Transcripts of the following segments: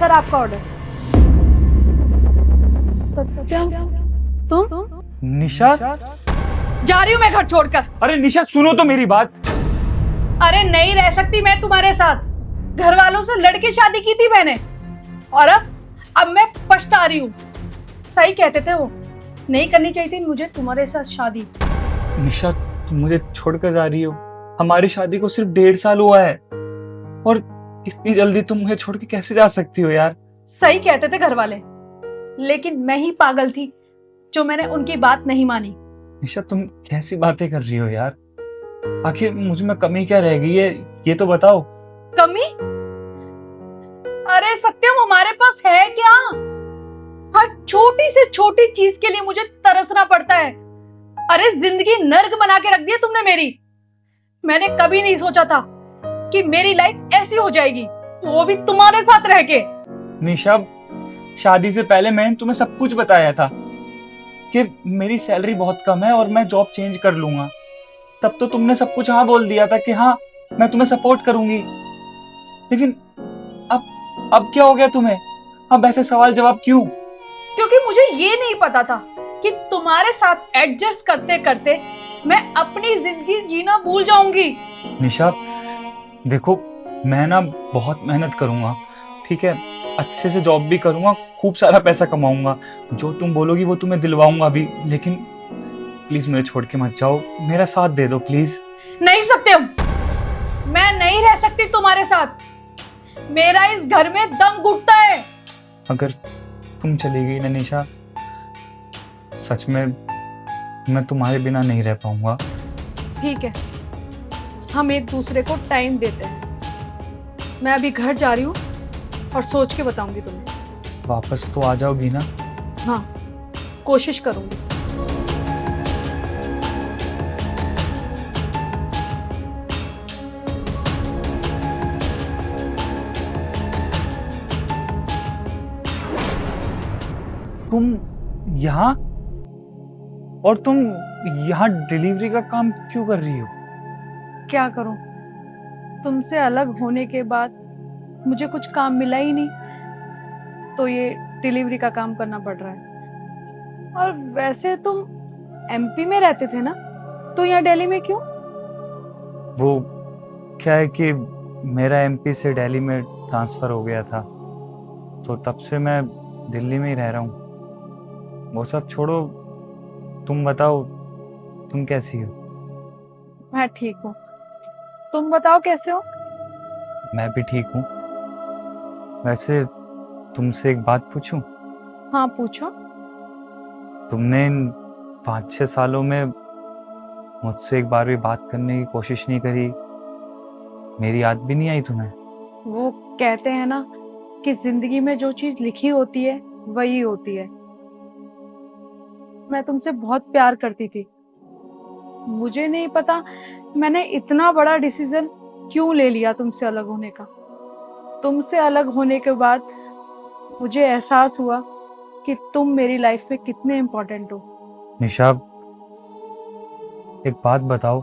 शराब का ऑर्डर। सत्यम, तुम? निशा, जा रही हूँ मैं घर छोड़कर। अरे निशा सुनो तो मेरी बात। अरे नहीं रह सकती मैं तुम्हारे साथ। घर वालों से लड़के शादी की थी मैंने, और अब मैं पछता रही हूँ। सही कहते थे वो, नहीं करनी चाहिए थी मुझे तुम्हारे साथ शादी। निशा, तुम मुझे छोड़कर जा रही हो। हमारी शादी को सिर्फ 1.5 साल हुआ है और इतनी जल्दी तुम मुझे छोड़ के कैसे जा सकती हो यार। सही कहते थे घर वाले, लेकिन मैं ही पागल थी जो मैंने उनकी बात नहीं मानी। निशा, तुम कैसी बातें कर रही हो यार। आखिर मुझ में कमी क्या रह गई है, ये तो बताओ। कमी? अरे सत्यम, हमारे पास है क्या? हर छोटी से छोटी चीज के लिए मुझे तरसना पड़ता है। अरे जिंदगी नर्क बना के रख दिया तुमने मेरी। मैंने कभी नहीं सोचा था कि मेरी लाइफ ऐसी हो जाएगी, वो भी तुम्हारे साथ रह के। निशा, शादी से पहले मैंने तुम्हें सब कुछ बताया था कि मेरी सैलरी बहुत कम है और मैं जॉब चेंज कर लूंगा। तब तो तुमने सब कुछ हाँ बोल दिया था कि हाँ मैं तुम्हें सपोर्ट करूंगी। लेकिन अब क्या हो गया तुम्हें? अब ऐसे सवाल जवाब क्यों? क्योंकि मुझे ये नहीं पता था कि तुम्हारे साथ एडजस्ट करते करते मैं अपनी जिंदगी जीना भूल जाऊंगी। निशा देखो, मैं ना बहुत मेहनत करूंगा, ठीक है? अच्छे से जॉब भी करूंगा, खूब सारा पैसा कमाऊंगा, जो तुम बोलोगी वो तुम्हें दिलवाऊंगा भी। लेकिन प्लीज मुझे छोड़ के मत जाओ, मेरा साथ दे दो प्लीज। नहीं सत्यम, मैं नहीं रह सकती तुम्हारे साथ। मेरा इस घर में दम घुटता है। अगर तुम चली गई ना निशा, सच में मैं तुम्हारे बिना नहीं रह पाऊंगा। ठीक है, हम एक दूसरे को टाइम देते हैं। मैं अभी घर जा रही हूँ और सोच के बताऊंगी तुम्हें। वापस तो आ जाओगी ना? हाँ, कोशिश करूंगी। तुम यहाँ? और तुम यहाँ डिलीवरी का काम क्यों कर रही हो? क्या करूं, तुमसे अलग होने के बाद मुझे कुछ काम मिला ही नहीं, तो ये डिलीवरी का काम करना पड़ रहा है। और वैसे तुम एमपी में रहते थे ना, तो यहाँ दिल्ली में क्यों? वो क्या है कि मेरा एमपी से दिल्ली में ट्रांसफर हो गया था, तो तब से मैं दिल्ली में ही रह रहा हूँ। वो सब छोड़ो, तुम बताओ, तुम कैसी हो? मैं ठीक हूँ, तुम बताओ कैसे हो? मैं भी ठीक हूँ। वैसे तुमसे एक बात पूछूं? हाँ पूछो। तुमने इन 5-6 सालों में मुझसे एक बार भी बात करने की कोशिश नहीं करी, मेरी याद भी नहीं आई तुम्हें? वो कहते हैं ना कि जिंदगी में जो चीज लिखी होती है वही होती है। मैं तुमसे बहुत प्यार करती थी। मुझे नहीं पता मैंने इतना बड़ा डिसीजन क्यों ले लिया तुमसे अलग होने का। तुमसे अलग होने के बाद मुझे एहसास हुआ कि तुम मेरी लाइफ में कितने इम्पोर्टेंट हो। निशा, एक बात बताओ,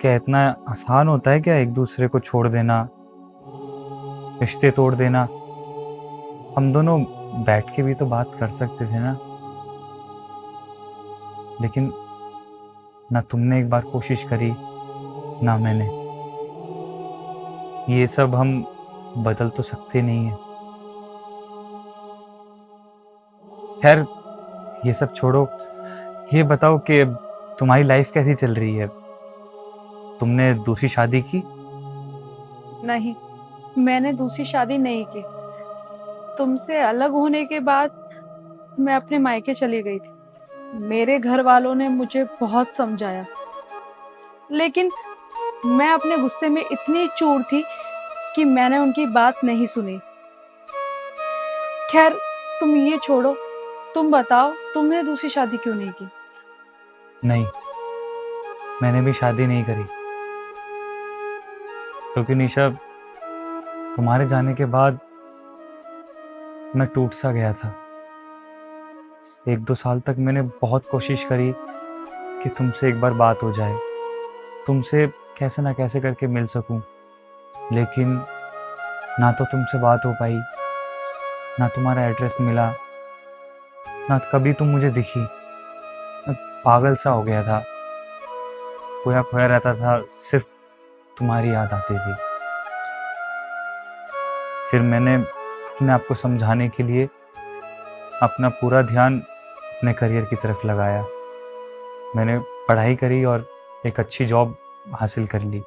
क्या इतना आसान होता है क्या एक दूसरे को छोड़ देना, रिश्ते तोड़ देना? हम दोनों बैठ के भी तो बात कर सकते थे ना। लेकिन ना तुमने एक बार कोशिश करी, ना मैंने। ये सब हम बदल तो सकते नहीं है। खैर, ये सब छोड़ो, ये बताओ कि तुम्हारी लाइफ कैसी चल रही है? तुमने दूसरी शादी की? नहीं, मैंने दूसरी शादी नहीं की। तुमसे अलग होने के बाद मैं अपने मायके चली गई थी। मेरे घर वालों ने मुझे बहुत समझाया, लेकिन मैं अपने गुस्से में इतनी चूर थी कि मैंने उनकी बात नहीं सुनी। खैर, तुम ये छोड़ो, तुम बताओ तुमने दूसरी शादी क्यों नहीं की? नहीं, मैंने भी शादी नहीं करी, क्योंकि निशा, तुम्हारे जाने के बाद मैं टूट सा गया था। 1-2 साल तक मैंने बहुत कोशिश करी कि तुमसे एक बार बात हो जाए, तुमसे कैसे ना कैसे करके मिल सकूं, लेकिन ना तो तुमसे बात हो पाई, ना तुम्हारा एड्रेस मिला, ना कभी तुम मुझे दिखी। मैं पागल सा हो गया था, खोया खोया रहता था, सिर्फ तुम्हारी याद आती थी। फिर मैंने अपने आप को समझाने के लिए अपना पूरा ध्यान अपने करियर की तरफ लगाया। मैंने पढ़ाई करी और एक अच्छी जॉब हासिल कर ली।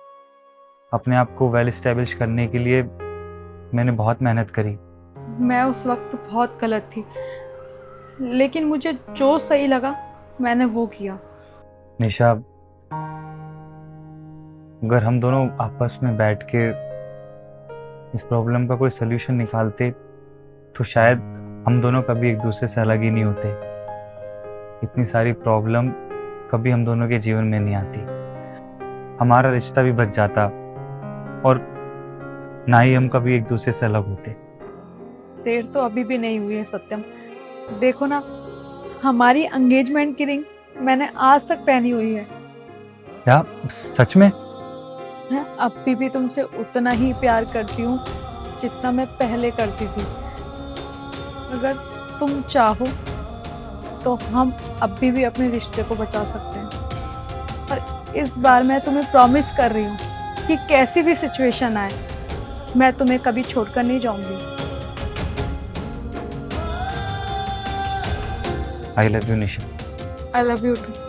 अपने आप को वेल एस्टेब्लिश करने के लिए मैंने बहुत मेहनत करी। मैं उस वक्त बहुत गलत थी, लेकिन मुझे जो सही लगा मैंने वो किया। निशा, अगर हम दोनों आपस में बैठ के इस प्रॉब्लम का कोई सलूशन निकालते तो शायद हम दोनों कभी एक दूसरे से अलग ही नहीं होते। इतनी सारी प्रॉब्लम कभी हम दोनों के जीवन में नहीं आती, हमारा रिश्ता भी बच जाता और ना ही हम कभी एक दूसरे से अलग होते। देर तो अभी भी नहीं हुई है सत्यम। देखो ना, हमारी एंगेजमेंट की रिंग मैंने आज तक पहनी हुई है। क्या सच में? मैं अभी भी तुमसे उतना ही प्यार करती हूँ जितना मैं पहले करती थी। अगर तुम चाहो तो हम अभी भी अपने रिश्ते को बचा सकते हैं। और इस बार मैं तुम्हें प्रॉमिस कर रही हूँ कि कैसी भी सिचुएशन आए मैं तुम्हें कभी छोड़कर नहीं जाऊंगी। I love you Nisha. I love you to.